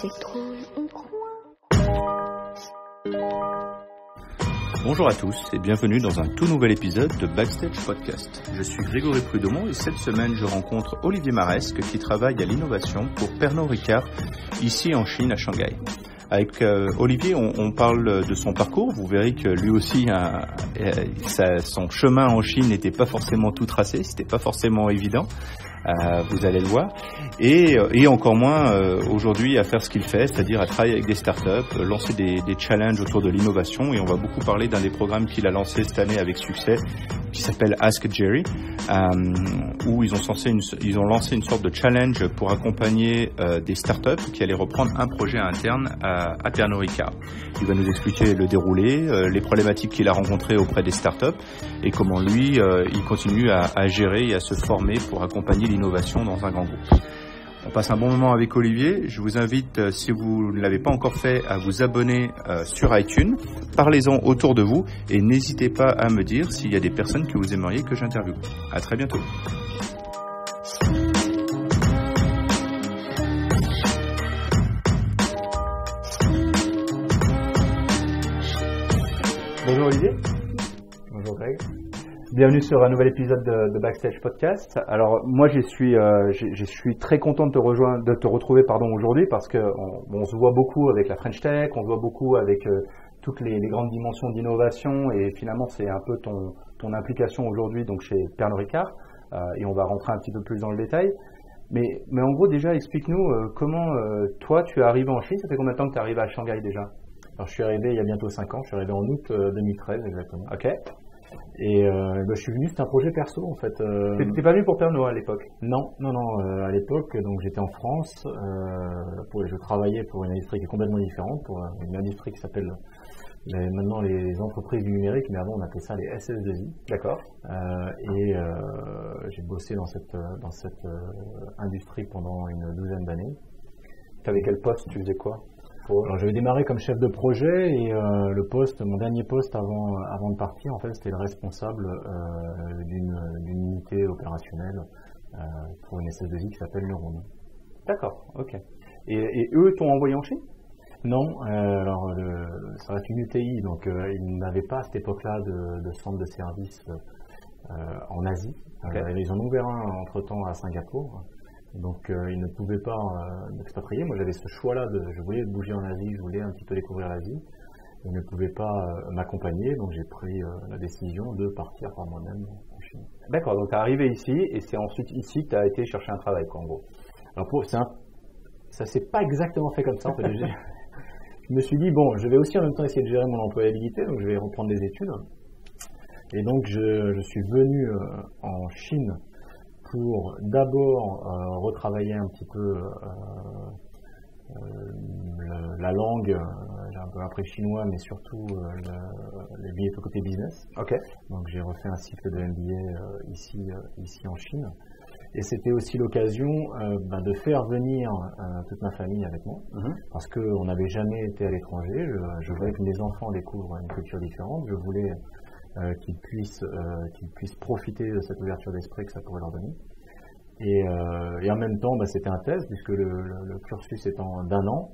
c'est drôle, on croit. Bonjour à tous et bienvenue dans un tout nouvel épisode de Backstage Podcast. Je suis Grégory Prud'homont et cette semaine je rencontre Olivier Maresque qui travaille à l'innovation pour Pernod Ricard ici en Chine à Shanghai. Avec Olivier, on parle de son parcours. Vous verrez que lui aussi, son chemin en Chine n'était pas forcément tout tracé, c'était pas forcément évident. Vous allez le voir, et encore moins aujourd'hui à faire ce qu'il fait, c'est-à-dire à travailler avec des startups, lancer des challenges autour de l'innovation, et on va beaucoup parler d'un des programmes qu'il a lancé cette année avec succès, qui s'appelle Ask Jerry, où ils ont lancé une sorte de challenge pour accompagner des startups qui allaient reprendre un projet interne à Pernod Ricard. Il va nous expliquer le déroulé, les problématiques qu'il a rencontrées auprès des startups, et comment lui, il continue à gérer et à se former pour accompagner l'innovation dans un grand groupe. On passe un bon moment avec Olivier. Je vous invite, si vous ne l'avez pas encore fait, à vous abonner sur iTunes. Parlez-en autour de vous et n'hésitez pas à me dire s'il y a des personnes que vous aimeriez que j'interviewe. À très bientôt. Bonjour Olivier. Bonjour Greg. Bienvenue sur un nouvel épisode de Backstage Podcast. Alors moi je suis très content de te retrouver aujourd'hui parce que on se voit beaucoup avec la French Tech, on se voit beaucoup avec toutes les grandes dimensions d'innovation, et finalement c'est un peu ton implication aujourd'hui donc chez Pernod Ricard, et on va rentrer un petit peu plus dans le détail. Mais en gros déjà explique-nous comment toi tu es arrivé en Chine. Ça fait combien de temps que tu es arrivé à Shanghai déjà? Alors je suis arrivé il y a bientôt 5 ans, je suis arrivé en août 2013 exactement. Ok. Et je suis venu, c'était un projet perso en fait. T'étais pas venu pour Pernod à l'époque? Non, à l'époque, donc j'étais en France, je travaillais pour une industrie qui est complètement différente, pour une industrie qui s'appelle maintenant les entreprises du numérique, mais avant on appelait ça les SS2I. D'accord. J'ai bossé dans cette industrie pendant une douzaine d'années. T'avais quel poste? Tu faisais quoi? Alors j'avais démarré comme chef de projet, et mon dernier poste avant de partir, en fait, c'était le responsable d'une unité opérationnelle pour une SS2I qui s'appelle Neuron. D'accord, ok. Et eux t'ont envoyé en Chine? Non, ça reste une UTI, donc ils n'avaient pas à cette époque-là de centre de service en Asie. Okay. Ils en ont ouvert un entre-temps à Singapour. Donc ils ne pouvaient pas m'expatrier. Moi j'avais ce choix-là, je voulais bouger en Asie, je voulais un petit peu découvrir l'Asie. Ils ne pouvaient pas m'accompagner, donc j'ai pris la décision de partir par moi-même en Chine. D'accord, donc tu es arrivé ici, et c'est ensuite ici que tu as été chercher un travail, quoi, en gros. Alors ça s'est pas exactement fait comme ça en fait. Je me suis dit, bon, je vais aussi en même temps essayer de gérer mon employabilité, donc je vais reprendre des études. Et donc je suis venu en Chine pour d'abord retravailler un petit peu la langue. J'ai un peu appris chinois, mais surtout le côté business. Ok. Donc j'ai refait un cycle de MBA ici en Chine. Et c'était aussi l'occasion de faire venir toute ma famille avec moi, parce qu'on n'avait jamais été à l'étranger. Je voulais que mes enfants découvrent une culture différente. Je voulais qu'ils puissent profiter de cette ouverture d'esprit que ça pourrait leur donner. Et en même temps, c'était un test, puisque le cursus étant d'1 an.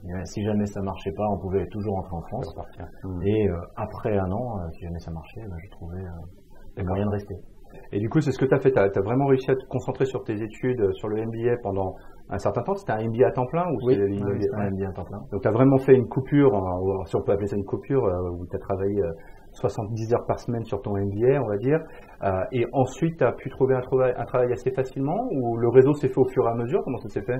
Et si jamais ça marchait pas, on pouvait toujours rentrer en France. Et après 1 an, si jamais ça marchait, je trouvais le moyen de rester. Et du coup, c'est ce que tu as fait. Tu as vraiment réussi à te concentrer sur tes études, sur le MBA pendant un certain temps. C'était un MBA à temps plein ou Oui, c'était un MBA à temps plein. Donc tu as vraiment fait une coupure, si on peut appeler ça une coupure, où tu as travaillé 70 heures par semaine sur ton MBA, on va dire. Et ensuite, tu as pu trouver un travail assez facilement, ou le réseau s'est fait au fur et à mesure? Comment ça s'est fait?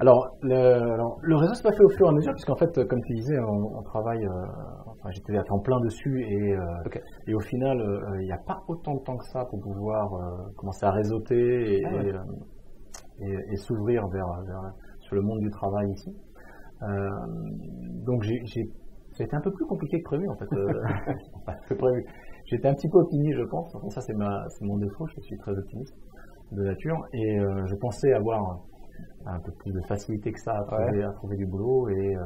Alors, le réseau s'est pas fait au fur et à mesure, puisqu'en fait, comme tu disais, on travaille, j'étais à temps plein dessus, et au final, il n'y a pas autant de temps que ça pour pouvoir commencer à réseauter et s'ouvrir sur le monde du travail ici. Donc, ça a été un peu plus compliqué que prévu, en fait. Que prévu. J'étais un petit peu optimiste, je pense. Enfin, ça, c'est mon défaut. Je suis très optimiste de nature, et je pensais avoir un peu plus de facilité que ça à trouver du boulot, et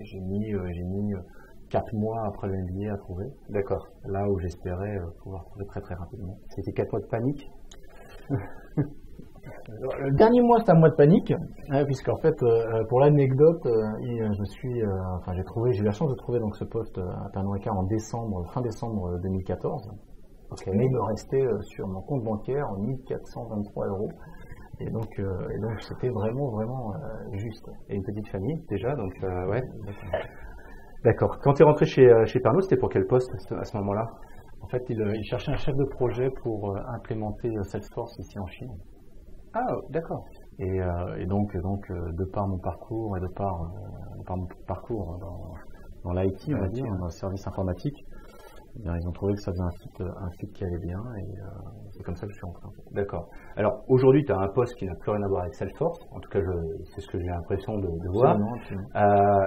j'ai mis 4 mois après le MBA à trouver. D'accord. Là où j'espérais pouvoir trouver très très rapidement. C'était 4 mois de panique? Le dernier mois, c'était un mois de panique, puisqu'en fait, pour l'anecdote, j'ai eu la chance de trouver donc ce poste à Pernod Ricard fin décembre 2014. Okay. Mais il me restait sur mon compte bancaire 1423 €. Et donc c'était vraiment juste. Et une petite famille déjà, donc ouais. D'accord. Quand tu es rentré chez Pernod, c'était pour quel poste à ce moment-là? En fait, il cherchait un chef de projet pour implémenter Salesforce ici en Chine. Ah, d'accord. Et donc, de par mon parcours et de par mon parcours dans l'IT, on va dire, dans le service informatique, ils ont trouvé que ça faisait un fit qui allait bien, et c'est comme ça que je suis rentré. D'accord. Alors aujourd'hui, tu as un poste qui n'a plus rien à voir avec Salesforce, en tout cas c'est ce que j'ai l'impression de voir.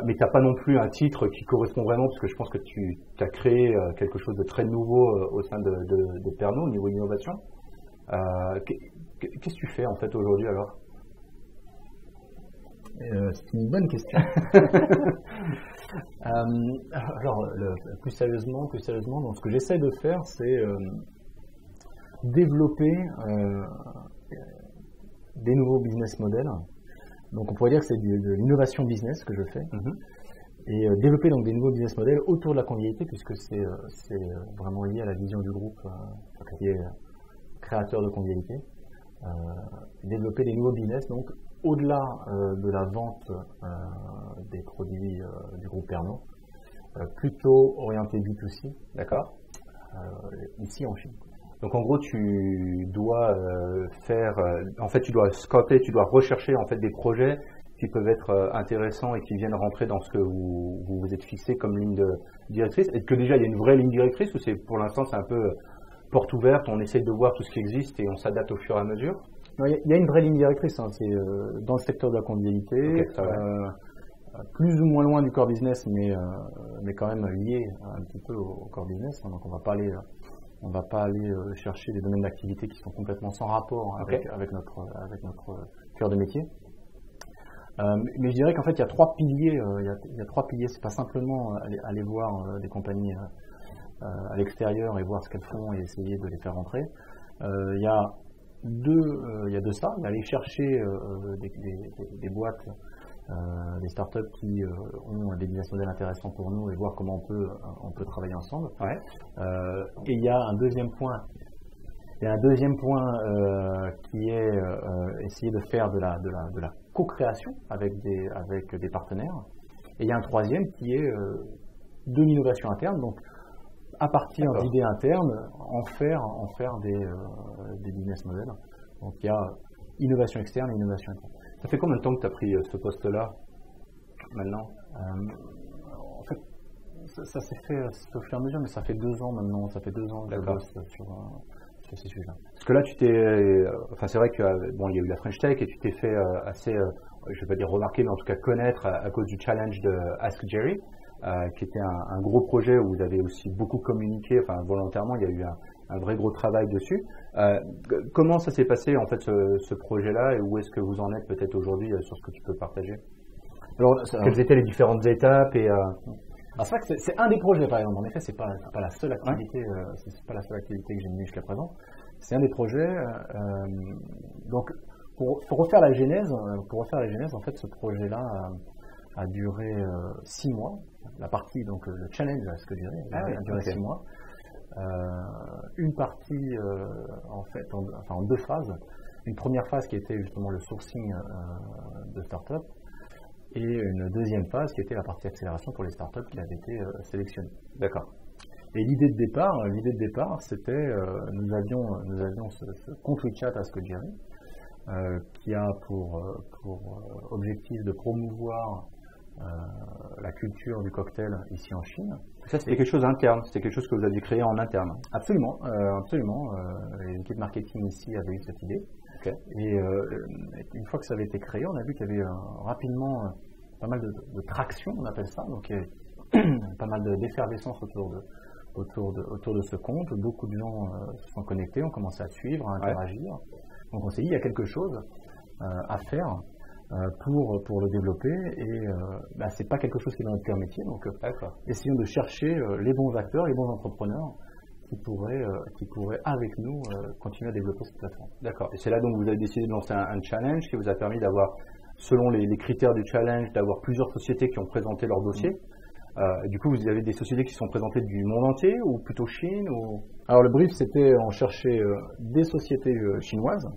Mais tu n'as pas non plus un titre qui correspond vraiment, parce que je pense que tu as créé quelque chose de très nouveau au sein de Pernod au niveau innovation. Qu'est-ce que tu fais en fait aujourd'hui alors? C'est une bonne question. Alors, plus sérieusement, donc ce que j'essaie de faire, c'est développer des nouveaux business models. Donc, on pourrait dire que c'est de l'innovation business que je fais. Et développer donc des nouveaux business models autour de la convivialité, puisque c'est vraiment lié à la vision du groupe qui est créateur de convivialité. Développer des nouveaux business, donc au-delà de la vente des produits du groupe Pernod, plutôt orienté B2C, d'accord, ici en Chine. Donc en gros, tu dois tu dois scoper, tu dois rechercher en fait des projets qui peuvent être intéressants et qui viennent rentrer dans ce que vous vous êtes fixé comme ligne directrice. Est-ce que déjà il y a une vraie ligne directrice, ou c'est pour l'instant c'est un peu porte ouverte, on essaie de voir tout ce qui existe et on s'adapte au fur et à mesure? Non, il y a une vraie ligne directrice, hein. C'est dans le secteur de la convivialité, plus ou moins loin du core business, mais quand même lié un petit peu au core business, hein. Donc on va pas aller chercher des domaines d'activité qui sont complètement sans rapport avec notre cœur de métier. Mais je dirais qu'en fait il y a trois piliers. Il y a trois piliers. C'est pas simplement aller voir des compagnies à l'extérieur et voir ce qu'elles font et essayer de les faire rentrer. Il y a deux ça. Il y a aller chercher des boîtes, des startups qui ont des business models intéressants pour nous et voir comment on peut travailler ensemble. Ouais. Et il y a un deuxième point. Qui est essayer de faire de la co-création avec des partenaires. Et il y a un troisième qui est de l'innovation interne. Donc à partir d'idées internes, en faire des business models. Donc il y a innovation externe et innovation interne. Ça fait combien de temps que tu as pris ce poste-là maintenant? En fait, ça s'est fait au fur et à mesure, mais ça fait 2 ans maintenant. Ça fait 2 ans que je bosse sur ces sujets-là. Parce que là, c'est vrai que il y a eu la French Tech et tu t'es fait assez, je vais pas dire remarquer, mais en tout cas connaître à cause du challenge de Ask Jerry. Qui était un gros projet où vous avez aussi beaucoup communiqué, enfin volontairement, il y a eu un vrai gros travail dessus. Comment ça s'est passé en fait ce projet-là, et où est-ce que vous en êtes peut-être aujourd'hui sur ce que tu peux partager? Alors, quelles étaient les différentes étapes et c'est vrai que c'est un des projets, par exemple. En effet, c'est pas la seule activité, c'est pas la seule activité que j'ai menée jusqu'à présent. C'est un des projets. Donc, pour refaire la genèse, en fait, ce projet-là a duré 6 mois. La partie, donc le challenge, ce que je dirais, a duré 6 mois. Une partie, en 2 phases. Une première phase qui était justement le sourcing de start-up, et une deuxième phase qui était la partie accélération pour les startups qui avaient été sélectionnées. D'accord. Et l'idée de départ, c'était, nous avions ce compte WeChat Ask Jerry, qui a pour objectif de promouvoir la culture du cocktail ici en Chine. Ça, c'était quelque chose d'interne, c'était quelque chose que vous aviez créé en interne. Absolument. L'équipe marketing ici avait eu cette idée. Okay. Et une fois que ça avait été créé, on a vu qu'il y avait rapidement pas mal de traction, on appelle ça. Donc il y avait pas mal d'effervescence autour de ce compte. Beaucoup de gens se sont connectés, ont commencé à suivre, à interagir. Donc on s'est dit, il y a quelque chose à faire pour le développer, et c'est pas quelque chose qui est dans notre cœur métier. Donc essayons de chercher les bons acteurs, les bons entrepreneurs qui pourraient avec nous continuer à développer cette plateforme. D'accord. Et c'est là donc vous avez décidé de lancer un challenge qui vous a permis d'avoir, selon les critères du challenge, d'avoir plusieurs sociétés qui ont présenté leur dossier. Du coup, vous avez des sociétés qui sont présentées du monde entier ou plutôt Chine ou... Alors le brief, c'était on cherchait des sociétés chinoises,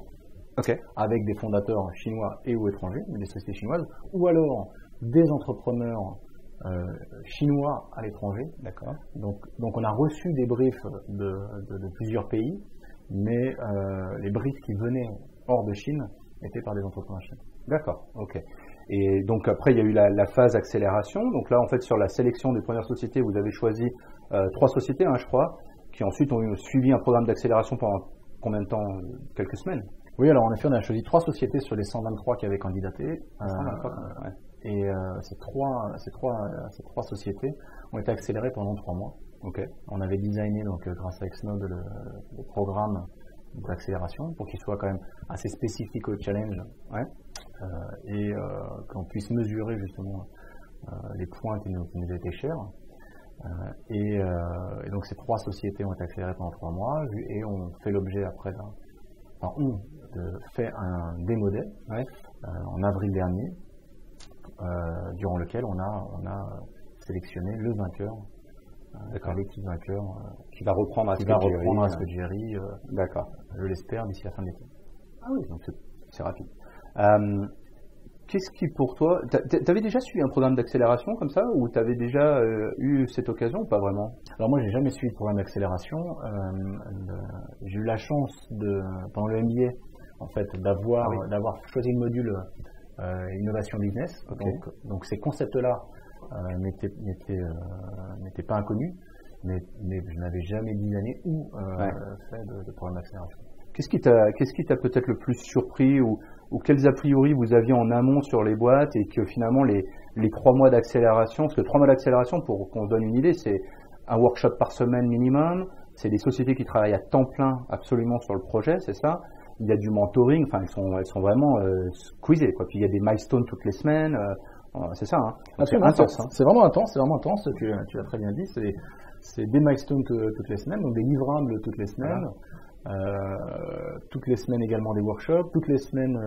avec des fondateurs chinois et ou étrangers, mais des sociétés chinoises, ou alors des entrepreneurs chinois à l'étranger. D'accord. Donc on a reçu des briefs de plusieurs pays, mais les briefs qui venaient hors de Chine étaient par des entrepreneurs chinois. D'accord, ok. Et donc après, il y a eu la phase accélération. Donc là, en fait, sur la sélection des premières sociétés, vous avez choisi 3 sociétés, je crois, qui ensuite ont suivi un programme d'accélération pendant combien de temps? Quelques semaines? Oui, alors en effet, on a choisi 3 sociétés sur les 123 qui avaient candidaté. 123, ouais. Et ces trois sociétés ont été accélérées pendant 3 mois. Okay. On avait designé, donc, grâce à Xnode, le programme d'accélération pour qu'il soit quand même assez spécifique au challenge, et qu'on puisse mesurer justement les points qui nous étaient chers. Et donc ces 3 sociétés ont été accélérées pendant 3 mois et ont fait l'objet après fait un démo day en avril dernier, durant lequel on a sélectionné le vainqueur. L'équipe vainqueur qui va reprendre à Jerry, d'accord. Je l'espère d'ici la fin de l'été. Ah oui, donc c'est rapide. Qu'est-ce qui pour toi, t'avais déjà suivi un programme d'accélération comme ça ou t'avais déjà eu cette occasion ou pas vraiment? Alors moi j'ai jamais suivi de programme d'accélération. J'ai eu la chance pendant le MBA en fait d'avoir choisi le module innovation business. Donc ces concepts-là n'était pas inconnu, mais je n'avais jamais designé ou fait de programme d'accélération. Qu'est-ce qui t'a peut-être le plus surpris ou quels a priori vous aviez en amont sur les boîtes et que finalement les 3 mois d'accélération, parce que 3 mois d'accélération, pour qu'on se donne une idée, c'est un workshop par semaine minimum, c'est des sociétés qui travaillent à temps plein absolument sur le projet, c'est ça. Il y a du mentoring, enfin elles sont vraiment squeezées, quoi. Puis il y a des milestones toutes les semaines. C'est ça, c'est intense. C'est vraiment intense, tu l'as très bien dit. C'est des milestones toutes les semaines, donc des livrables toutes les semaines. Toutes les semaines également des workshops, toutes les semaines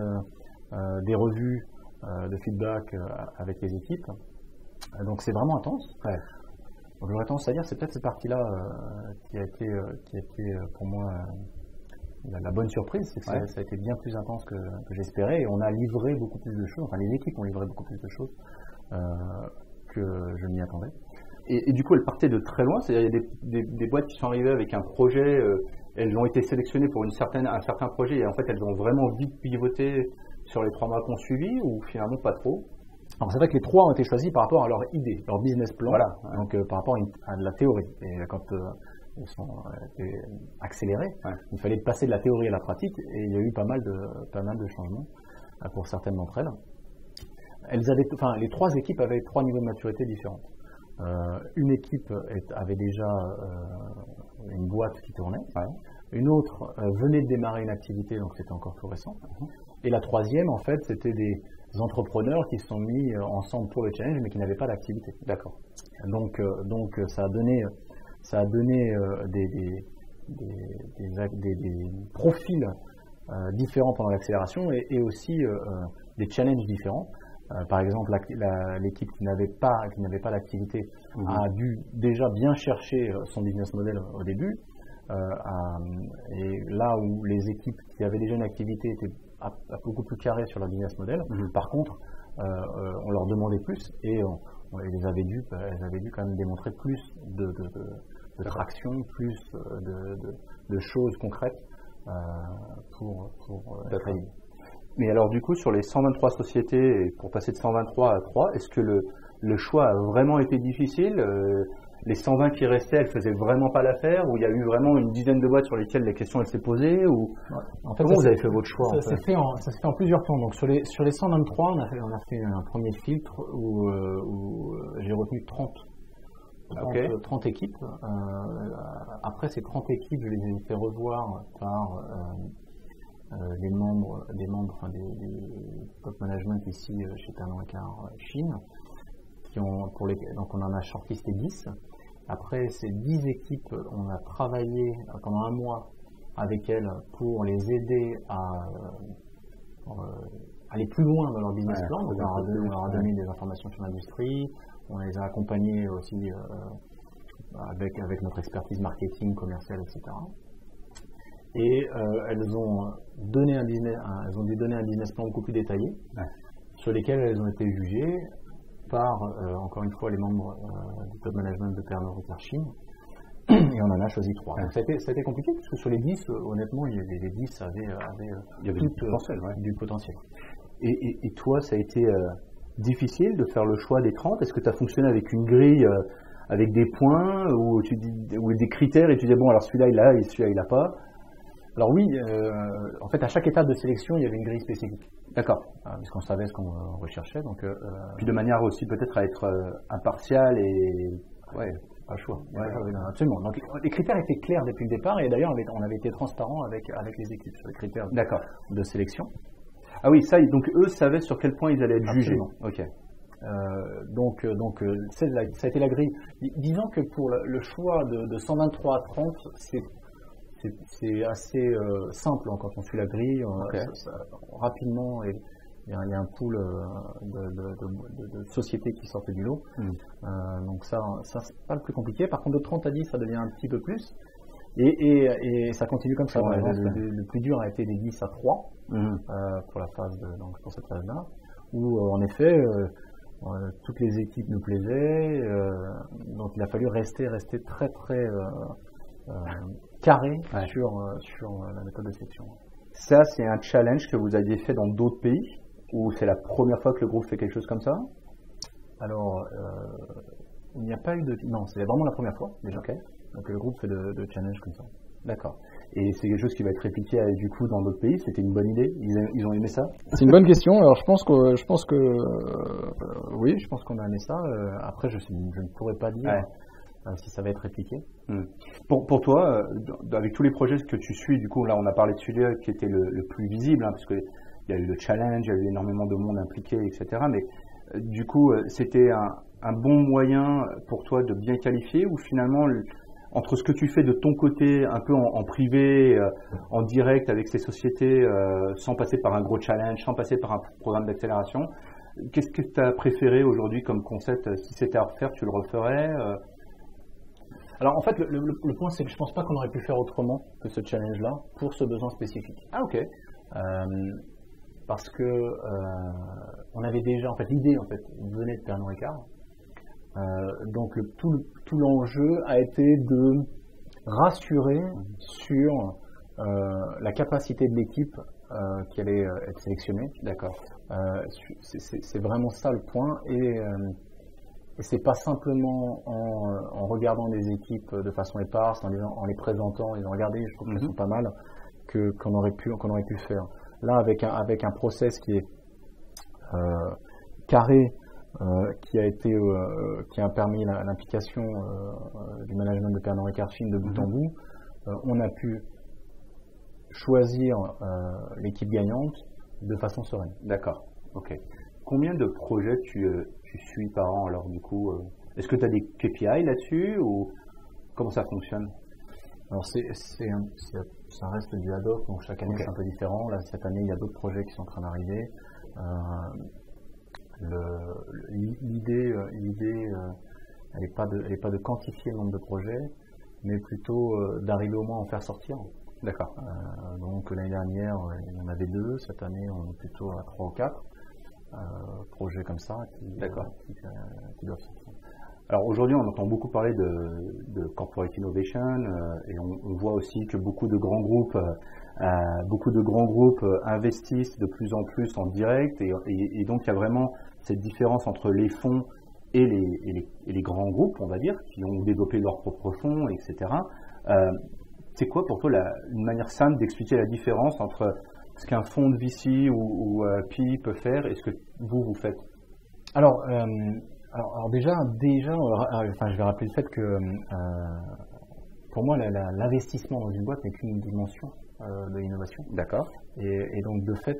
des revues de feedback avec les équipes. Donc c'est vraiment intense. Donc j'aurais tendance à dire c'est peut-être cette partie-là qui a été pour moi la bonne surprise, c'est que ça a été bien plus intense que j'espérais et on a livré beaucoup plus de choses, enfin les équipes ont livré beaucoup plus de choses que je m'y attendais. Et du coup, elles partaient de très loin, c'est-à-dire il y a des boîtes qui sont arrivées avec un projet, elles ont été sélectionnées pour un certain projet et en fait elles ont vraiment vite pivoté sur les 3 mois qu'on suivi ou finalement pas trop? Alors c'est vrai que les 3 ont été choisis par rapport à leur idée, leur business plan, donc par rapport à de la théorie. Et quand ils sont accélérés, il fallait passer de la théorie à la pratique et il y a eu pas mal de changements pour certaines d'entre elles. Les 3 équipes avaient 3 niveaux de maturité différents. Une équipe avait déjà une boîte qui tournait, une autre venait de démarrer une activité, donc c'était encore tout récent. Et la 3e, en fait, c'était des entrepreneurs qui se sont mis ensemble pour le challenge, mais qui n'avaient pas d'activité. D'accord. Donc ça a donné des profils différents pendant l'accélération et aussi des challenges différents. Par exemple, l'équipe qui n'avait pas d'activité a dû déjà bien chercher son business model au début. Et là où les équipes qui avaient déjà une activité étaient beaucoup plus carrées sur leur business model, par contre, on leur demandait plus et elles avaient dû quand même démontrer plus de traction, plus de choses concrètes pour être éligibles. Mais alors du coup, sur les 123 sociétés, pour passer de 123 à 3, est-ce que le choix a vraiment été difficile? Les 120 qui restaient, elles faisaient vraiment pas l'affaire? Ou il y a eu vraiment une dizaine de boîtes sur lesquelles les questions s'est posées? Ou en fait, comment vous avez fait votre choix? Ça s'est fait en plusieurs temps. Donc sur les 123, on a fait un premier filtre où j'ai retenu 30 équipes. Après ces 30 équipes, je les ai fait revoir par des membres du top management ici chez Pernod Ricard Chine, donc on en a shortlisté 10 Après ces 10 équipes, on a travaillé pendant un mois avec elles pour les aider à aller plus loin dans leur business plan. Donc on leur a donné des informations sur l'industrie, on les a accompagnés aussi avec notre expertise marketing, commerciale, etc. Et elles ont dû donner un business plan beaucoup plus détaillé, sur lesquels elles ont été jugées par, encore une fois, les membres du top management de Pernod Ricard Chine. Et on en a choisi 3. Donc ça a été compliqué, parce que sur les 10, honnêtement, les 10 avaient du potentiel. Et toi, ça a été difficile de faire le choix des 30 ? Est-ce que tu as fonctionné avec une grille avec des points ou des critères et tu disais, bon, alors celui-là, il a et celui-là, il n'a pas ? Alors oui, en fait, à chaque étape de sélection, il y avait une grille spécifique. D'accord. Puisqu'on savait ce qu'on recherchait. Donc, puis de manière aussi peut-être à être impartial et... Ouais, pas le choix. Absolument. Donc les critères étaient clairs depuis le départ et d'ailleurs on avait été transparent avec les équipes sur les critères de sélection. Ah oui, ça, donc eux savaient sur quel point ils allaient être jugés. Ok. Donc ça a été la grille. Disons que pour le choix de 123 à 30, c'est assez simple quand on suit la grille. Rapidement, il y a un pool de sociétés qui sortent du lot. Donc ça c'est pas le plus compliqué. Par contre, de 30 à 10, ça devient un petit peu plus. Et ça continue comme ça. Le plus dur a été des 10 à 3 pour la phase pour cette phase-là, où en effet toutes les équipes nous plaisaient. Donc il a fallu rester très très carré sur la méthode de sélection. Ça, c'est un challenge que vous aviez fait dans d'autres pays ou c'est la première fois que le groupe fait quelque chose comme ça ? Alors, il n'y a pas eu de... Non, c'est vraiment la première fois déjà. Donc le groupe fait de challenge comme ça. D'accord. Et c'est quelque chose qui va être répliqué du coup dans d'autres pays. C'était une bonne idée. Ils ont aimé ça ? C'est une bonne question. Alors je pense que oui, je pense qu'on a aimé ça. Après, je ne pourrais pas dire si ça va être répliqué. Pour toi, avec tous les projets que tu suis, du coup là on a parlé de celui qui était le plus visible, parce que il y a eu le challenge, il y a eu énormément de monde impliqué, etc. Mais du coup, c'était un bon moyen pour toi de bien qualifier ou finalement, entre ce que tu fais de ton côté, un peu en privé, en direct avec ces sociétés, sans passer par un gros challenge, sans passer par un programme d'accélération, qu'est-ce que tu as préféré aujourd'hui comme concept ? Si c'était à refaire, tu le referais ? Alors en fait, le point c'est que je pense pas qu'on aurait pu faire autrement que ce challenge-là pour ce besoin spécifique. Ah ok. Parce que on avait déjà, en fait, l'idée venait de Pernod Ricard. Donc tout l'enjeu a été de rassurer sur la capacité de l'équipe qui allait être sélectionnée. D'accord. C'est vraiment ça le point et c'est pas simplement en regardant des équipes de façon éparse, en les présentant et en regardant, je trouve qu'elles sont pas mal, qu'on aurait pu le faire. Là, avec un process qui est carré, qui a permis l'implication du management de Pernod Ricard Chine de bout en bout, on a pu choisir l'équipe gagnante de façon sereine. D'accord. Ok. Combien de projets tu suis par an alors du coup est-ce que tu as des KPI là-dessus ou comment ça fonctionne ? Alors ça reste du ad hoc, donc chaque année c'est un peu différent. Là cette année il y a d'autres projets qui sont en train d'arriver. L'idée elle n'est pas de quantifier le nombre de projets, mais plutôt d'arriver au moins à en faire sortir. D'accord. Donc l'année dernière il y en avait 2, cette année on est plutôt à 3 ou 4 projets comme ça qui doivent sortir. Alors aujourd'hui, on entend beaucoup parler de corporate innovation et on voit aussi que beaucoup de grands groupes investissent de plus en plus en direct et donc il y a vraiment cette différence entre les fonds et les grands groupes, on va dire, qui ont développé leurs propres fonds, etc. C'est quoi pour toi une manière simple d'expliquer la différence entre ce qu'un fonds de VC ou PI peut faire et ce que vous faites ? Alors déjà, je vais rappeler le fait que pour moi, l'investissement dans une boîte n'est qu'une dimension de l'innovation. D'accord. Et donc de fait,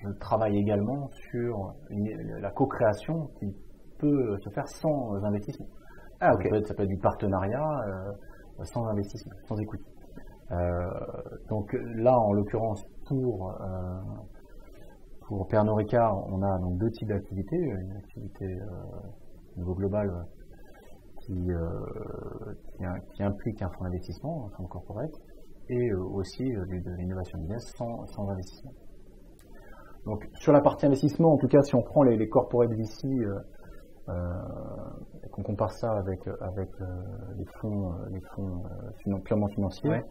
je travaille également sur la co-création qui peut se faire sans investissement. Ah, ok. Ça peut être du partenariat sans investissement, sans equity. Donc là, en l'occurrence, pour Pernod Ricard, on a donc 2 types d'activités. Une activité au niveau global qui implique un fonds d'investissement, un fonds corporate, et aussi de l'innovation business sans investissement. Donc sur la partie investissement, en tout cas, si on prend les corporate VC, et qu'on compare ça avec les fonds purement financiers, ouais.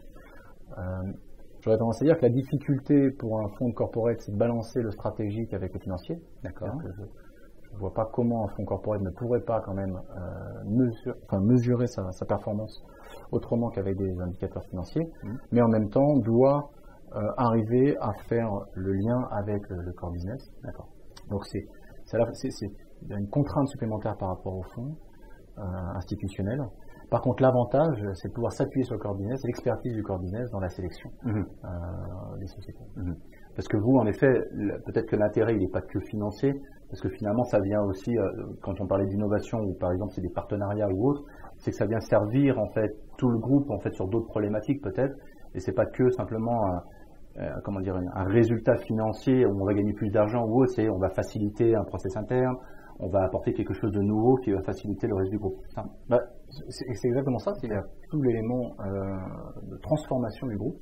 J'aurais tendance à dire que la difficulté pour un fonds de corporate, c'est de balancer le stratégique avec le financier. D'accord. Je ne vois pas comment un fonds corporate ne pourrait pas quand même mesurer sa performance autrement qu'avec des indicateurs financiers, mais en même temps doit arriver à faire le lien avec le core business. D'accord. Donc c'est une contrainte supplémentaire par rapport au fonds institutionnel. Par contre, l'avantage, c'est de pouvoir s'appuyer sur le core business et l'expertise du core business dans la sélection des sociétés. Parce que vous, en effet, peut-être que l'intérêt, il n'est pas que financier, parce que finalement, ça vient aussi, quand on parlait d'innovation, ou par exemple, c'est des partenariats ou autres, c'est que ça vient servir, en fait, tout le groupe, en fait, sur d'autres problématiques, peut-être, et c'est pas que simplement un résultat financier où on va gagner plus d'argent ou autre, c'est on va faciliter un process interne, on va apporter quelque chose de nouveau qui va faciliter le reste du groupe. C'est exactement ça, c'est tout l'élément de transformation du groupe,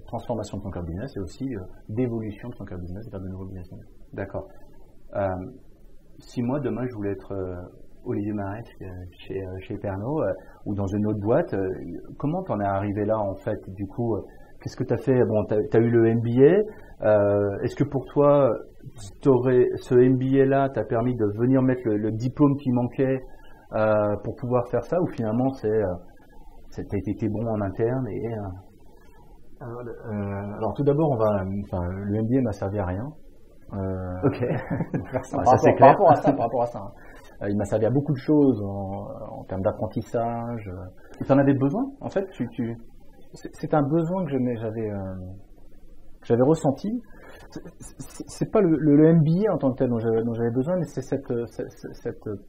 transformation de son core business et aussi d'évolution de son core business vers de nouveaux business models. D'accord. Si moi, demain, je voulais être Olivier Marès chez Pernod ou dans une autre boîte, comment t'en es arrivé là, en fait, du coup qu'est-ce que tu as fait? Bon, tu as eu le MBA. Est-ce que pour toi, ce MBA-là t'a permis de venir mettre le diplôme qui manquait pour pouvoir faire ça, ou finalement, t'as été bon en interne Alors tout d'abord, le MBA m'a servi à rien. Ok. Ça c'est clair. Par rapport à ça. Il m'a servi à beaucoup de choses en termes d'apprentissage. Tu en avais besoin, en fait? C'est un besoin que j'avais ressenti. C'est pas le MBA en tant que tel dont j'avais besoin, mais c'est cette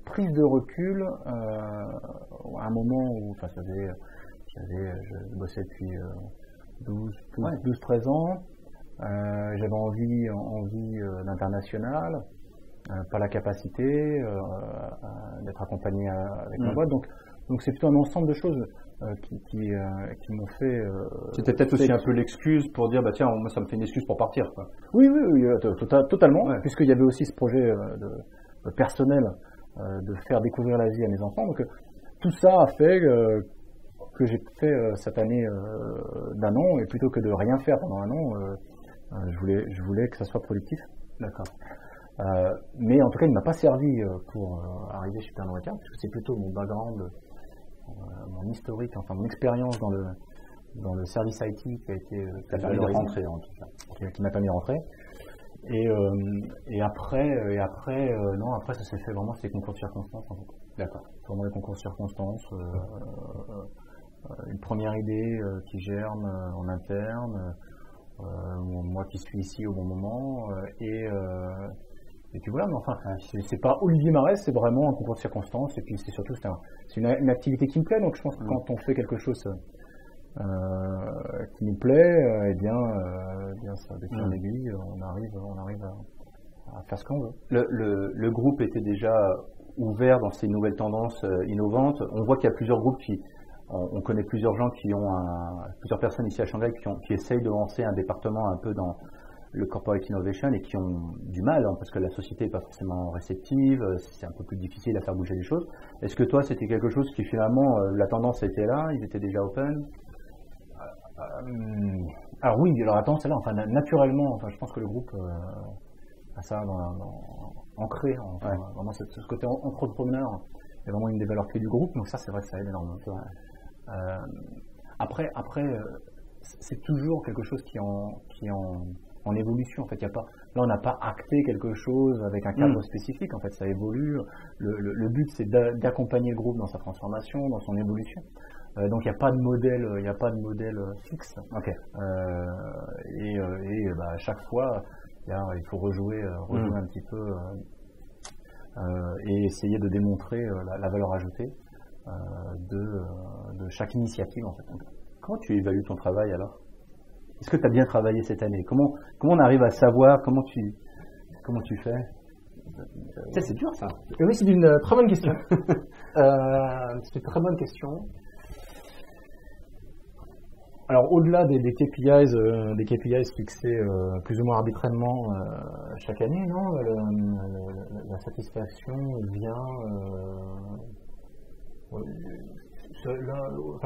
prise de recul à un moment où, je bossais depuis 12-13 ans. J'avais envie d'international, pas la capacité d'être accompagné avec ma boîte. Donc c'est plutôt un ensemble de choses qui m'ont fait. C'était peut-être aussi un peu l'excuse pour dire tiens, moi ça me fait une excuse pour partir, quoi. Oui, totalement, ouais. Puisqu'il y avait aussi ce projet de personnel de faire découvrir l'Asie à mes enfants. Donc tout ça a fait que j'ai fait cette année d'un an, et plutôt que de rien faire pendant un an, je voulais que ça soit productif. D'accord. Mais en tout cas, il ne m'a pas servi pour arriver chez Pernod Ricard, parce que c'est plutôt mon background, mon historique, enfin mon expérience dans le service IT qui a été rentré en tout cas, qui m'a permis de rentrer. Et après, ça s'est fait vraiment, c'est les concours de circonstances, en fait. D'accord. Vraiment les concours de circonstances. Une première idée qui germe en interne, moi qui suis ici au bon moment, et puis voilà. Mais enfin, c'est pas Olivier Marès, c'est vraiment un concours de circonstances, et puis c'est surtout c'est une activité qui me plaît. Donc je pense que quand on fait quelque chose qui nous plaît, eh bien ça, de fil en aiguille, on arrive à faire ce qu'on veut. Le groupe était déjà ouvert dans ces nouvelles tendances innovantes. On voit qu'il y a plusieurs groupes on connaît plusieurs gens plusieurs personnes ici à Shanghai qui essayent de lancer un département un peu dans le corporate innovation et qui ont du mal, parce que la société n'est pas forcément réceptive, c'est un peu plus difficile à faire bouger les choses. Est-ce que toi, c'était quelque chose qui finalement, la tendance était là, ils étaient déjà open? Alors oui, la tendance est là, naturellement, je pense que le groupe a ça ancré, vraiment ce côté entrepreneur est vraiment une des valeurs clés du groupe, donc ça c'est vrai que ça aide énormément. Après, c'est toujours quelque chose qui est en évolution. En fait, là, on n'a pas acté quelque chose avec un cadre spécifique. En fait, ça évolue. Le but, c'est d'accompagner le groupe dans sa transformation, dans son évolution. Donc, il n'y a pas de modèle, fixe. Okay. À chaque fois, il faut rejouer un petit peu et essayer de démontrer la valeur ajoutée de chaque initiative en fait. Comment tu évalues ton travail alors? Est-ce que tu as bien travaillé cette année? Comment on arrive à savoir? Comment tu fais? C'est dur ça. Oui, c'est une très bonne question. C'est une très bonne question. Alors au-delà des KPIs fixés plus ou moins arbitrairement chaque année, non, la satisfaction vient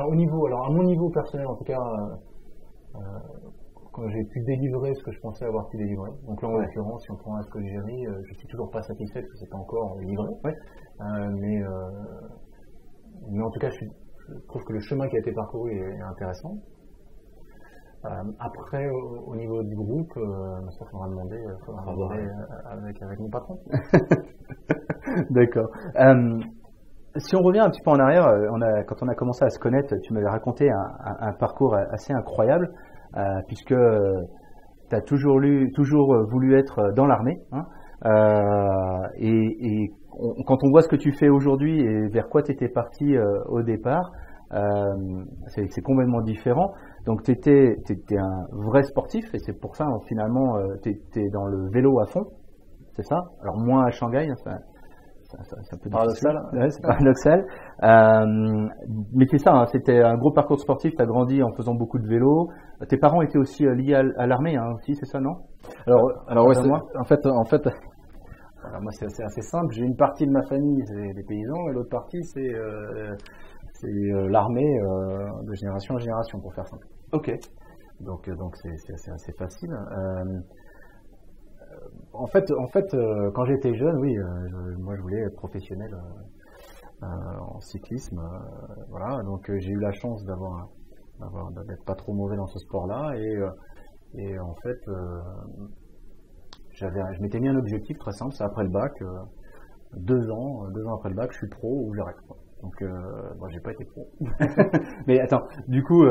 au niveau, alors à mon niveau personnel en tout cas, quand j'ai pu délivrer ce que je pensais avoir pu délivrer. Donc là en l'occurrence, si on prend Ascogéry, je suis toujours pas satisfait parce que c'est pas encore livré. Mais en tout cas, je trouve que le chemin qui a été parcouru est intéressant. Après, au niveau du groupe, ça faudra demander avec mon patron. D'accord. Si on revient un petit peu en arrière, quand on a commencé à se connaître, tu m'avais raconté un parcours assez incroyable, puisque tu as toujours voulu être dans l'armée. Et quand on voit ce que tu fais aujourd'hui et vers quoi tu étais parti au départ, c'est complètement différent. Donc tu étais un vrai sportif et c'est pour ça finalement tu étais dans le vélo à fond, c'est ça? Alors moins à Shanghai, c'est un peu paradoxal. Ouais, c'est paradoxal. Mais c'est ça, c'était un gros parcours sportif, tu as grandi en faisant beaucoup de vélo. Tes parents étaient aussi liés à l'armée aussi, c'est ça, non? Alors ouais, en fait voilà, moi c'est assez simple, j'ai une partie de ma famille, c'est des paysans, et l'autre partie c'est l'armée de génération en génération, pour faire simple. Ok. Donc c'est assez facile. En fait, quand j'étais jeune, oui, moi je voulais être professionnel en cyclisme, voilà. Donc j'ai eu la chance d'être pas trop mauvais dans ce sport-là, et en fait, je m'étais mis un objectif très simple, c'est après le bac, 2 ans après le bac, je suis pro ou j'arrête. Donc, j'ai pas été pro. Mais attends, du coup,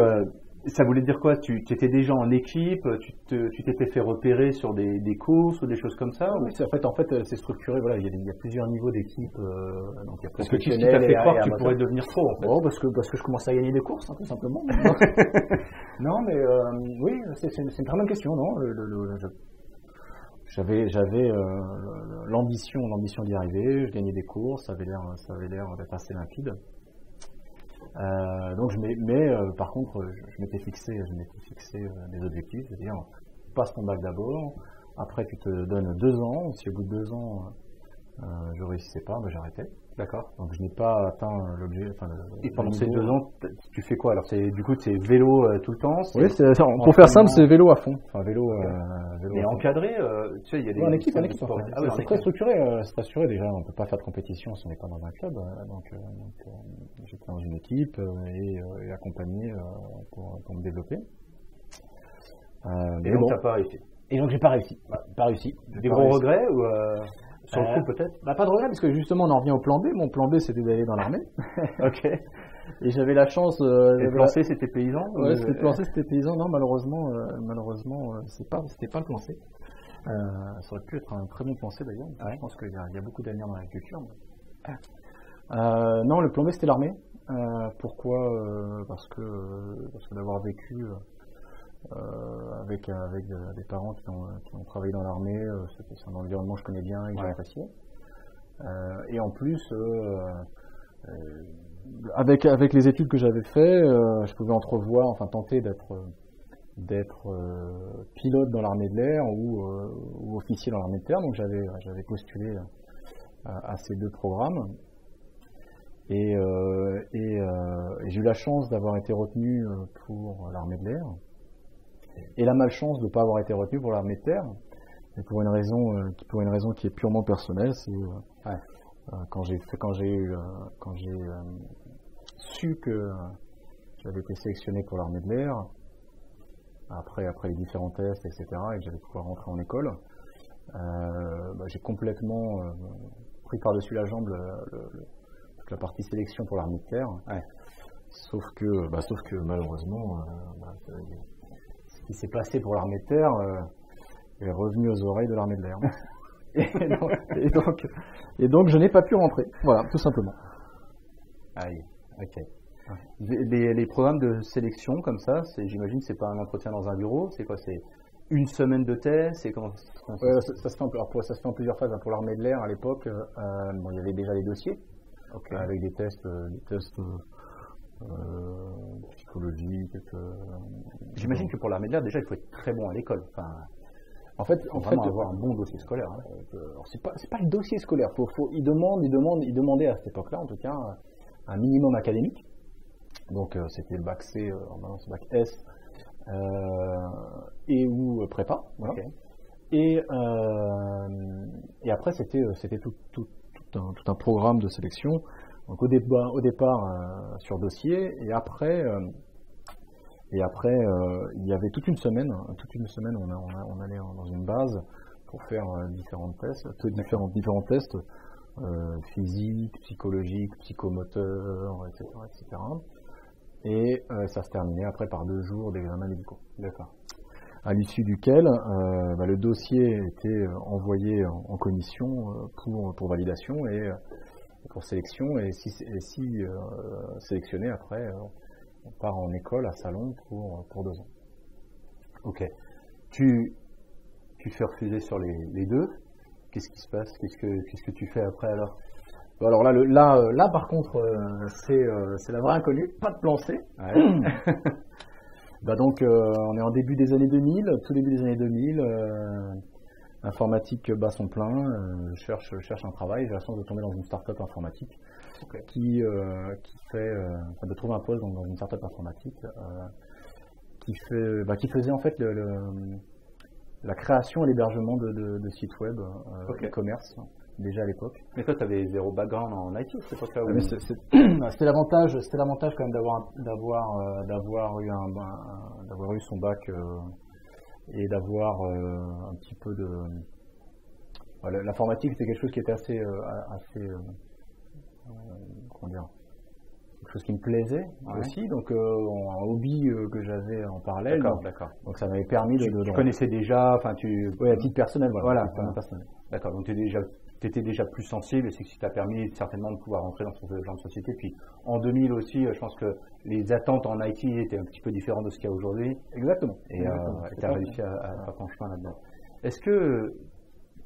ça voulait dire quoi? Tu étais déjà en équipe, tu t'étais fait repérer sur des courses ou des choses comme ça? Oui, en fait, c'est structuré. Voilà, il y a plusieurs niveaux d'équipe. Donc, il y a parce que qu'est-ce qui t'a fait croire que tu pourrais devenir pro en fait? Oh, parce que je commençais à gagner des courses, tout simplement. Non, mais oui, c'est une très bonne question, non? J'avais l'ambition d'y arriver. Je gagnais des courses, ça avait l'air d'être assez limpide. Donc par contre, je m'étais fixé des objectifs, c'est-à-dire passe ton bac d'abord, après tu te donnes 2 ans, si au bout de 2 ans je réussissais pas, j'arrêtais. D'accord. Donc je n'ai pas atteint l'objet. Et pendant ces 2 ans, tu fais quoi alors? Du coup, c'est vélo tout le temps? Oui, pour faire simple, c'est vélo à fond. Enfin vélo. Et encadré, tu sais, il y a des. En équipe. C'est très structuré. C'est assuré déjà. On peut pas faire de compétition si on n'est pas dans un club. Donc j'étais dans une équipe et accompagné pour me développer. Et donc t'as pas réussi. Et donc j'ai pas réussi. Des gros regrets ou sur le coup peut-être? Pas de regrets parce que justement on en revient au plan B. Mon plan B c'était d'aller dans l'armée. Ok. Et j'avais la chance. Le plan C c'était paysan? Ouais, le plan C c'était paysan. Non, malheureusement, c'était pas le plan C. Ça aurait pu être un très bon plan C d'ailleurs. Ouais. Je pense qu'il y a beaucoup d'avenir dans l'agriculture. Non, le plan B c'était l'armée. Pourquoi? Parce que d'avoir vécu avec des parents qui ont travaillé dans l'armée, c'est un environnement que je connais bien et que j'ai apprécié. Et en plus, avec les études que j'avais fait, je pouvais tenter d'être pilote dans l'armée de l'air ou officier dans l'armée de terre. Donc j'avais postulé à ces 2 programmes. Et j'ai eu la chance d'avoir été retenu pour l'armée de l'air. Et la malchance de ne pas avoir été retenu pour l'armée de terre, et pour une raison qui est purement personnelle, c'est quand j'ai su que j'avais été sélectionné pour l'armée de l'air, après les différents tests, etc., et que j'allais pouvoir rentrer en école, j'ai complètement pris par-dessus la jambe toute la partie sélection pour l'armée de terre. Sauf que malheureusement, ce qui s'est passé pour l'armée de terre est revenu aux oreilles de l'armée de l'air. Et donc je n'ai pas pu rentrer. Voilà, tout simplement. Aïe, ok. Les programmes de sélection comme ça, j'imagine c'est pas un entretien dans un bureau, c'est quoi? C'est une semaine de test? Ça se fait en plusieurs phases. Pour l'armée de l'air à l'époque, il y avait déjà les dossiers, avec des tests psychologiques. J'imagine que pour l'armée de l'air, déjà il faut être très bon à l'école. En fait, avoir un bon dossier scolaire. C'est pas le dossier scolaire. Il demandait à cette époque-là, en tout cas, un minimum académique. Donc c'était le bac C, maintenant c'est bac S, et ou prépa. Voilà. Okay. Et après c'était tout un programme de sélection. Donc au départ sur dossier, et après il y avait toute une semaine on allait dans une base pour faire différents tests, physique, psychologique, psychomoteur, etc. Et ça se terminait après par 2 jours d'examens médicaux. D'accord. À l'issue duquel le dossier était envoyé en commission pour validation et pour sélection, et si sélectionné après, on part en école à Salon pour 2 ans. Ok. Tu fais refuser sur les 2. Qu'est-ce qui se passe? Qu'est-ce que tu fais après alors? Bon, alors là par contre, c'est la vraie inconnue, pas de plan C. Ouais. Donc on est en début des années 2000, tout début des années 2000, informatique bat son plein, je cherche un travail, j'ai la chance de tomber dans une start-up informatique qui de trouver un poste dans une start-up informatique qui faisait en fait la création et l'hébergement de sites web e-commerce. Déjà à l'époque. Mais toi, tu avais zéro background en IT à cette époque-là. C'était l'avantage quand même d'avoir eu son bac et d'avoir un petit peu de. L'informatique, c'était quelque chose qui était assez comment dire, quelque chose qui me plaisait aussi, donc un hobby que j'avais en parallèle. D'accord. Donc ça m'avait permis Tu connaissais déjà, à titre personnel, voilà. Personnel. D'accord. Donc tu étais déjà plus sensible, et c'est ce qui t'a permis certainement de pouvoir rentrer dans ce genre de société. Puis en 2000 aussi, je pense que les attentes en IT étaient un petit peu différentes de ce qu'il y a aujourd'hui. Exactement. Et tu as réussi à faire ton chemin là-dedans. Est-ce que,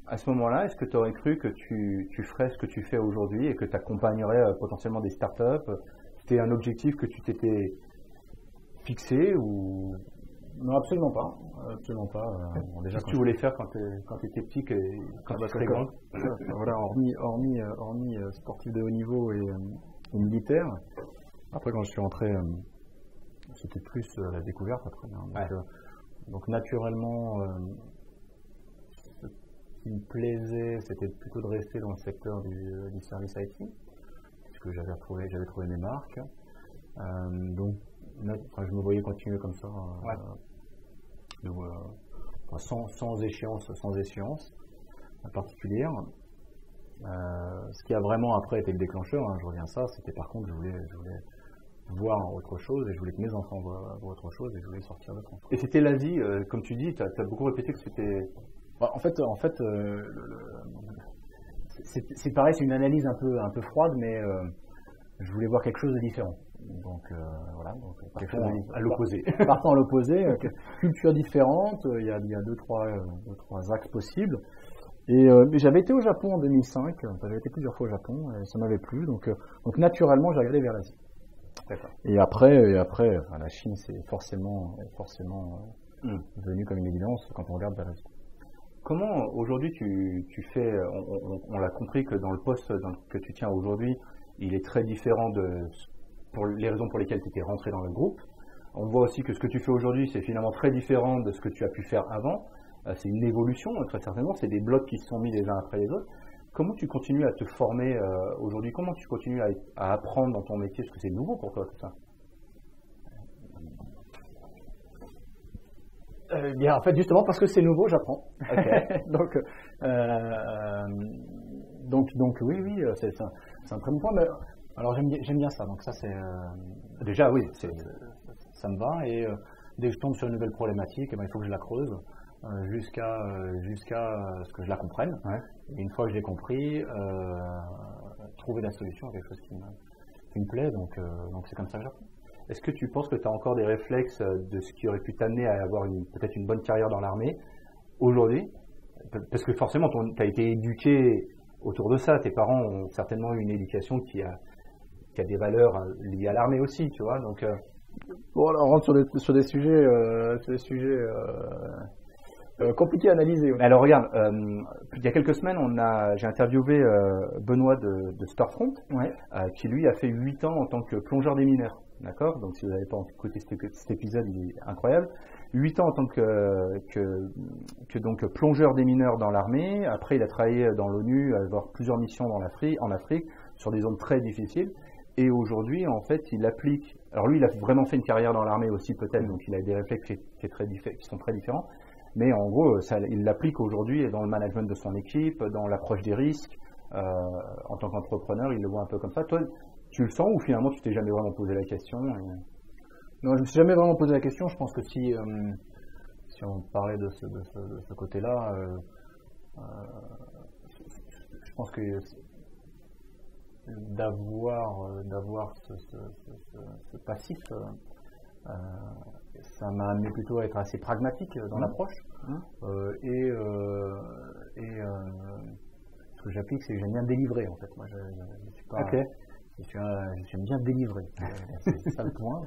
à ce moment-là, est-ce que tu aurais cru que tu ferais ce que tu fais aujourd'hui et que tu accompagnerais potentiellement des startups? C'était un objectif que tu t'étais fixé ou... Non, absolument pas. Déjà, qu'est-ce que tu voulais faire quand tu étais petit, quand tu étais grand? Voilà, hormis sportif de haut niveau et militaire. Après, quand je suis rentré, c'était plus la découverte après. Donc naturellement, ce qui me plaisait, c'était plutôt de rester dans le secteur du service IT, puisque j'avais trouvé mes marques. Donc je me voyais continuer comme ça, sans échéance particulière. Ce qui a vraiment après été le déclencheur, je reviens à ça, c'était par contre je voulais voir autre chose, et je voulais que mes enfants voient autre chose, et je voulais sortir de France. Et c'était l'Asie, comme tu dis, tu as beaucoup répété que c'était... En fait, c'est pareil, c'est une analyse un peu froide, mais je voulais voir quelque chose de différent. Donc voilà, à l'opposé. Partant à l'opposé, culture différente, il y a deux, trois axes possibles. Et j'avais été au Japon en 2005, j'avais été plusieurs fois au Japon, et ça m'avait plu, donc naturellement j'ai regardé vers l'Asie. Et après, la Chine c'est forcément venu comme une évidence quand on regarde vers l'Asie. Comment aujourd'hui tu fais, on l'a compris que dans le poste que tu tiens aujourd'hui, il est très différent pour les raisons pour lesquelles tu étais rentré dans le groupe. On voit aussi que ce que tu fais aujourd'hui, c'est finalement très différent de ce que tu as pu faire avant. C'est une évolution, très certainement. C'est des blocs qui se sont mis les uns après les autres. Comment tu continues à te former aujourd'hui? Comment tu continues à apprendre dans ton métier? Parce que c'est nouveau pour toi tout ça. Bien, en fait, justement, parce que c'est nouveau, j'apprends. Okay. donc oui, c'est un très bon point. Mais, alors j'aime bien ça. Donc ça c'est déjà oui, ça me va. Et dès que je tombe sur une nouvelle problématique, il faut que je la creuse. jusqu'à ce que je la comprenne. Ouais. Et une fois que je l'ai compris, trouver la solution à quelque chose qui me plaît. Donc c'est comme ça que j'apprends. Est-ce que tu penses que tu as encore des réflexes de ce qui aurait pu t'amener à avoir peut-être une bonne carrière dans l'armée aujourd'hui? Parce que forcément, tu as été éduqué autour de ça. Tes parents ont certainement eu une éducation qui a des valeurs liées à l'armée aussi, tu vois. Donc, bon, alors on rentre sur des sujets, compliqués à analyser. Alors regarde, il y a quelques semaines, j'ai interviewé Benoît de Storefront, Ouais. Qui lui a fait 8 ans en tant que plongeur des mineurs. D'accord? Donc si vous n'avez pas écouté cet épisode, il est incroyable. 8 ans en tant que donc plongeur des mineurs dans l'armée. Après, il a travaillé dans l'ONU, à avoir plusieurs missions en Afrique, sur des zones très difficiles. Et aujourd'hui, en fait, il applique. Alors lui, il a vraiment fait une carrière dans l'armée aussi, peut-être. Donc il a des réflexes qui sont très différents. Mais en gros, il l'applique aujourd'hui dans le management de son équipe, dans l'approche des risques. En tant qu'entrepreneur, il le voit un peu comme ça. Toi, tu le sens ou finalement tu t'es jamais vraiment posé la question? Non, je me suis jamais vraiment posé la question. Je pense que si on parlait de ce côté-là, je pense que d'avoir ce passif, ça m'a amené plutôt à être assez pragmatique dans l'approche. Ce que j'applique, c'est que j'aime bien délivrer en fait. Moi, je suis pas. Okay. J'aime bien délivrer. C'est ça le point.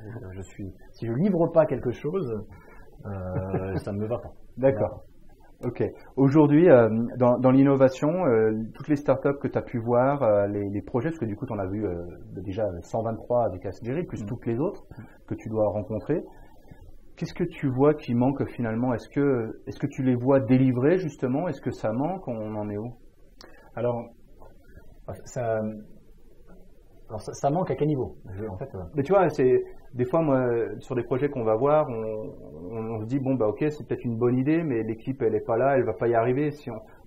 Si je livre pas quelque chose, ça ne me va pas. D'accord. Ok. Aujourd'hui, dans l'innovation, toutes les startups que tu as pu voir, les projets, parce que du coup, tu en as vu déjà 123 avec Asgeri, plus toutes les autres que tu dois rencontrer. Qu'est-ce que tu vois qui manque finalement? Est-ce que tu les vois délivrer justement? Est-ce que ça manque? On en est où? Alors, ça manque à quel niveau? En fait, Mais tu vois, des fois, moi, sur des projets qu'on va voir, on se dit bon bah ok, c'est peut-être une bonne idée, mais l'équipe elle est pas là, elle va pas y arriver.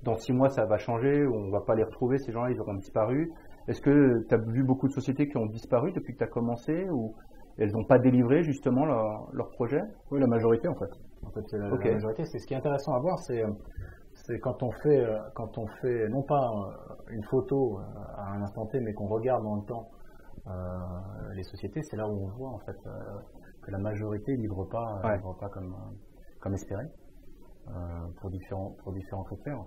Dans 6 mois ça va changer, on va pas les retrouver, ces gens-là ils auront disparu. Est-ce que tu as vu beaucoup de sociétés qui ont disparu depuis que tu as commencé, ou elles n'ont pas délivré justement leur projet? Oui, la majorité en fait. C'est la majorité. C'est ce qui est intéressant à voir, c'est quand on fait non pas une photo à un instant T, mais qu'on regarde dans le temps les sociétés, c'est là où on voit en fait que la majorité livre pas comme espéré pour différents critères.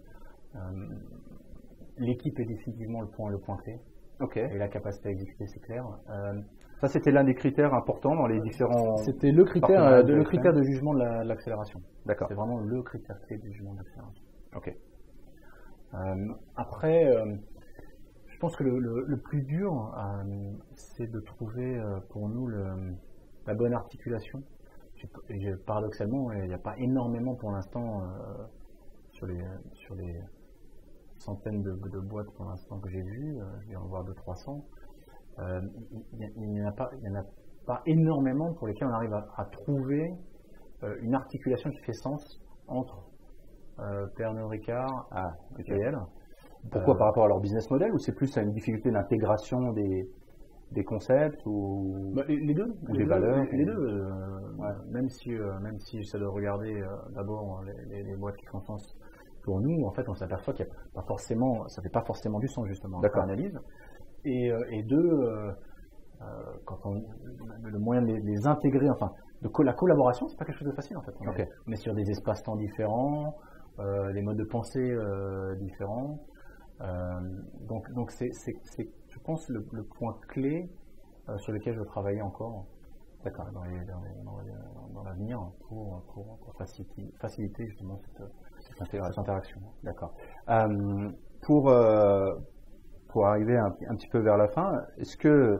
L'équipe est définitivement le point clé. Okay. Et la capacité à exécuter, c'est clair. Ça, c'était l'un des critères importants dans les différents. C'était le critère de jugement de l'accélération. D'accord. C'est vraiment le critère clé du jugement de l'accélération. Ok. Après, je pense que le plus dur, c'est de trouver pour nous la bonne articulation. Paradoxalement, il n'y a pas énormément pour l'instant sur les centaines de boîtes pour l'instant que j'ai vues, je vais en voir 200-300. Il n'y en a pas énormément pour lesquels on arrive à trouver une articulation qui fait sens entre Pernod Ricard et PL. Pourquoi? Par rapport à leur business model, ou c'est plus à une difficulté d'intégration des concepts, ou les deux, des valeurs? Les deux. Même si j'essaie de regarder d'abord les boîtes qui font sens pour nous, en fait, on s'aperçoit qu'il y a pas forcément, ça fait pas forcément du sens justement dans l'analyse. Et deux, quand le moyen de les intégrer, enfin, la collaboration, c'est pas quelque chose de facile en fait. On est sur des espaces-temps différents, les modes de pensée différents. Donc c'est, je pense, le point clé sur lequel je veux travailler encore dans l'avenir pour faciliter justement cette interaction. D'accord. Pour arriver un petit peu vers la fin, est-ce que,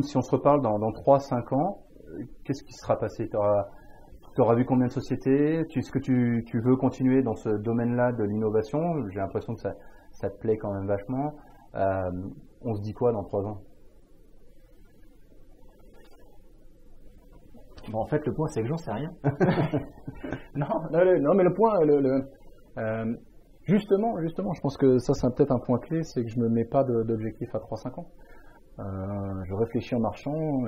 si on se reparle dans 3-5 ans, qu'est-ce qui sera passé? Tu auras vu combien de sociétés? Est-ce que tu veux continuer dans ce domaine-là de l'innovation? J'ai l'impression que ça te plaît quand même vachement. On se dit quoi dans 3 ans? Bon, en fait, le point, c'est que j'en sais rien. non, mais le point, justement, je pense que ça, c'est peut-être un point clé, c'est que je me mets pas d'objectif à 3-5 ans. Je réfléchis en marchant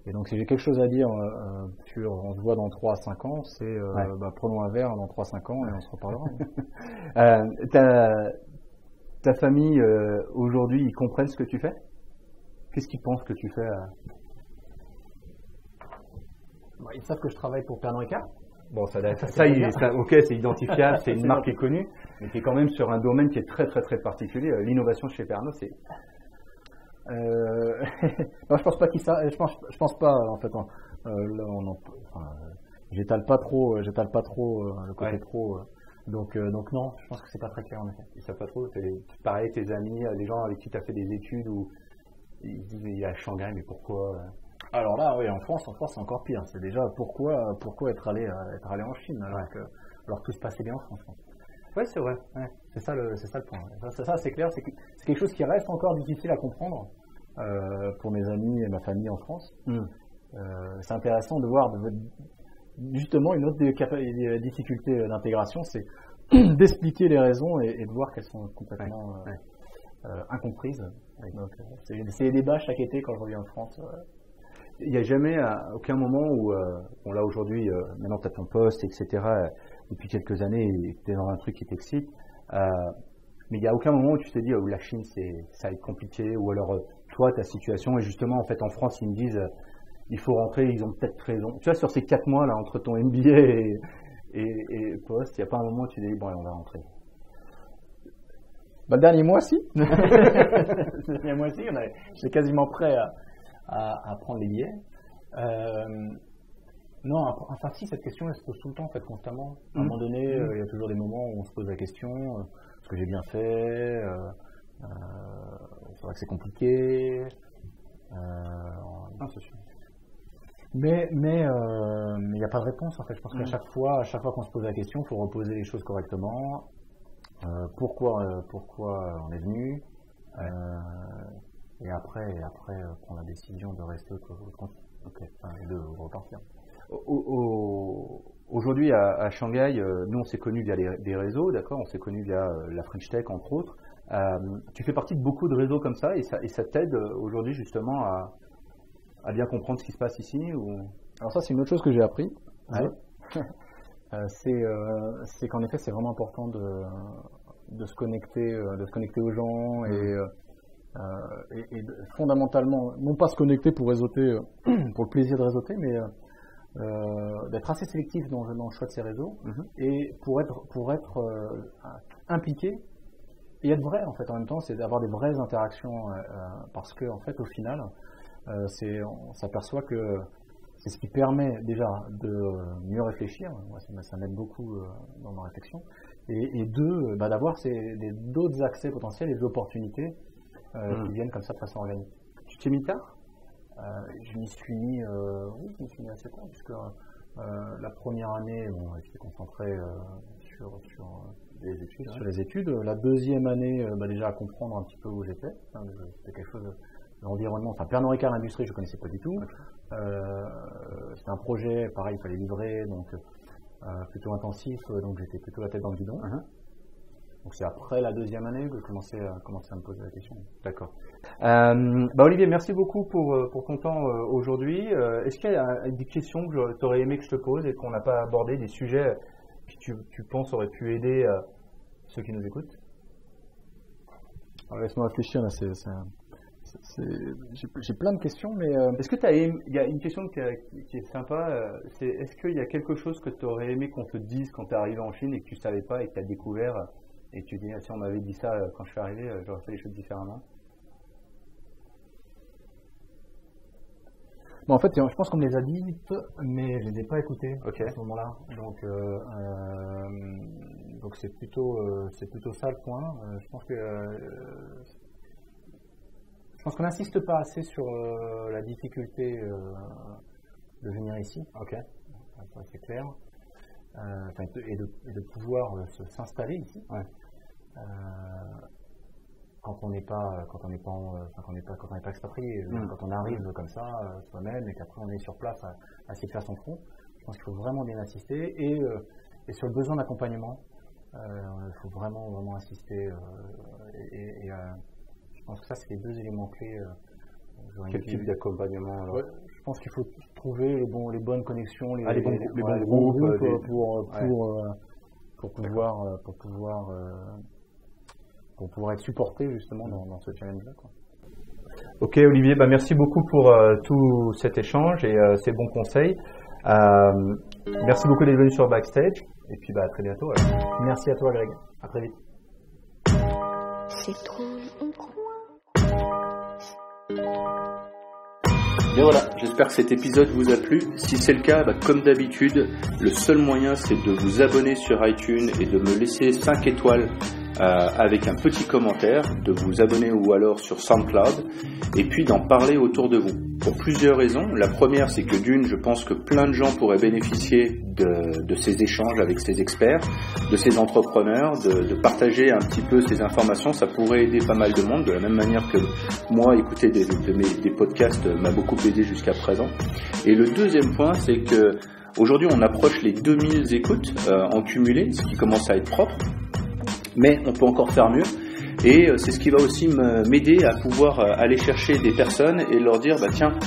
Et donc si j'ai quelque chose à dire sur on se voit dans 3 à 5 ans, c'est prenons un verre dans 3 à 5 ans et on se reparlera. Ta famille aujourd'hui, ils comprennent ce que tu fais? Qu'est-ce qu'ils pensent que tu fais Ils savent que je travaille pour Pernod Ricard. Bon, ok, c'est identifiable, c'est une marque qui est connue, mais qui est quand même sur un domaine qui est très très très particulier. L'innovation chez Pernod, c'est. Non, je pense pas qu'ils savent. Je pense pas en fait. J'étale pas trop le côté pro. Donc non, je pense que c'est pas très clair en effet. Ils savent pas trop. Pareil, tes amis, les gens avec qui tu as fait des études où ils disent mais il est à Shanghai, mais pourquoi? Alors là, oui, en France, c'est encore pire. C'est déjà pourquoi être allé en Chine alors que tout se passait bien en France. Ouais, c'est vrai. Ouais, c'est ça le point. Ça, c'est clair. C'est quelque chose qui reste encore difficile à comprendre pour mes amis et ma famille en France. C'est intéressant de voir justement une autre des difficultés d'intégration, c'est d'expliquer les raisons et de voir qu'elles sont complètement incomprises. Donc, c'est les débats chaque été quand je reviens en France. Il n'y a jamais, à aucun moment où, bon là aujourd'hui, maintenant tu as ton poste, etc., depuis quelques années, tu es dans un truc qui t'excite, mais il n'y a aucun moment où tu t'es dit, la Chine, ça va être compliqué, ou alors toi, ta situation, et justement, en fait, en France, ils me disent, il faut rentrer, ils ont peut-être raison. Tu vois, sur ces 4 mois, là, entre ton MBA et poste, il n'y a pas un moment où tu te dis, bon, allez, on va rentrer. Le dernier mois, si. Le dernier mois, si, j'étais quasiment prêt à prendre les billets. Non, enfin si, cette question elle se pose tout le temps, en fait, constamment. À un moment donné, il y a toujours des moments où on se pose la question, est-ce que j'ai bien fait, c'est vrai que c'est compliqué. C'est sûr. Mais il n'y a pas de réponse, en fait. Je pense qu'à chaque fois qu'on se pose la question, il faut reposer les choses correctement. Pourquoi on est venu, et après prendre la décision de rester et de repartir. Aujourd'hui à Shanghai, nous on s'est connus via des réseaux, d'accord, on s'est connus via la French Tech entre autres. Tu fais partie de beaucoup de réseaux comme ça et ça t'aide aujourd'hui justement à bien comprendre ce qui se passe ici ou... Alors ça c'est une autre chose que j'ai appris. Ouais. C'est qu'en effet c'est vraiment important de se connecter aux gens et fondamentalement non pas se connecter pour réseauter pour le plaisir de réseauter, mais d'être assez sélectif dans le choix de ces réseaux et pour être impliqué et être vrai en fait en même temps, c'est d'avoir des vraies interactions parce que en fait au final on s'aperçoit que c'est ce qui permet déjà de mieux réfléchir. Moi, ça m'aide beaucoup dans ma réflexion. Et d'avoir d'autres accès potentiels et des opportunités qui viennent comme ça de façon organique. Tu t'es mis tard? Je m'y suis mis assez tard, puisque la première année, j'étais concentré sur les études. La deuxième année, déjà à comprendre un petit peu où j'étais. C'était quelque chose... L'environnement, Pernod Ricard, l'industrie, je ne connaissais pas du tout. C'était un projet, pareil, il fallait livrer, donc plutôt intensif, donc j'étais plutôt la tête dans le guidon. Donc c'est après la deuxième année que je commençais à me poser la question. D'accord. Olivier, merci beaucoup pour ton temps aujourd'hui. Est-ce qu'il y a des questions que tu aurais aimé que je te pose et qu'on n'a pas abordé, des sujets que tu penses auraient pu aider ceux qui nous écoutent? Alors, laisse-moi réfléchir, là, j'ai plein de questions, mais est-ce que il y a une question qui est sympa, c'est est-ce qu'il y a quelque chose que tu aurais aimé qu'on te dise quand tu es arrivé en Chine et que tu savais pas et que tu as découvert et que tu dis si on m'avait dit ça quand je suis arrivé, j'aurais fait les choses différemment? En fait, je pense qu'on me les a dites, mais je les ai pas écoutées à ce moment-là. Donc c'est plutôt ça le point. Je pense qu'on n'insiste pas assez sur la difficulté de venir ici. C'est clair. Et de pouvoir s'installer ici. Quand on n'est pas expatrié, quand on arrive comme ça soi-même et qu'après on est sur place à essayer de faire son front, je pense qu'il faut vraiment bien insister et sur le besoin d'accompagnement, il faut vraiment insister je pense que ça c'est les deux éléments clés. Quel type d'accompagnement alors? Je pense qu'il faut trouver les bonnes connexions, les bons groupes pour pouvoir être supporté justement dans ce challenge-là, quoi. Ok Olivier, merci beaucoup pour tout cet échange et ces bons conseils. Merci beaucoup d'être venu sur Backstage et puis à très bientôt. Alors. Merci à toi Greg, à très vite. C'est trop un coin. Et voilà, j'espère que cet épisode vous a plu. Si c'est le cas, comme d'habitude, le seul moyen c'est de vous abonner sur iTunes et de me laisser 5 étoiles avec un petit commentaire, de vous abonner ou alors sur SoundCloud et puis d'en parler autour de vous. Pour plusieurs raisons. La première, c'est que d'une, je pense que plein de gens pourraient bénéficier de ces échanges avec ces experts, de ces entrepreneurs, de partager un petit peu ces informations. Ça pourrait aider pas mal de monde, de la même manière que moi, écouter des podcasts m'a beaucoup aidé jusqu'à présent. Et le deuxième point, c'est que aujourd'hui, on approche les 2000 écoutes en cumulé, ce qui commence à être propre. Mais on peut encore faire mieux et c'est ce qui va aussi m'aider à pouvoir aller chercher des personnes et leur dire tiens,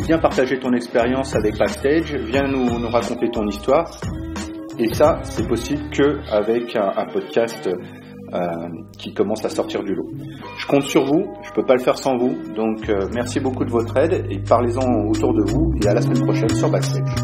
viens partager ton expérience avec Backstage, viens nous raconter ton histoire. Et ça, c'est possible qu'avec un podcast qui commence à sortir du lot. Je compte sur vous, je peux pas le faire sans vous, donc merci beaucoup de votre aide et parlez-en autour de vous et à la semaine prochaine sur Backstage.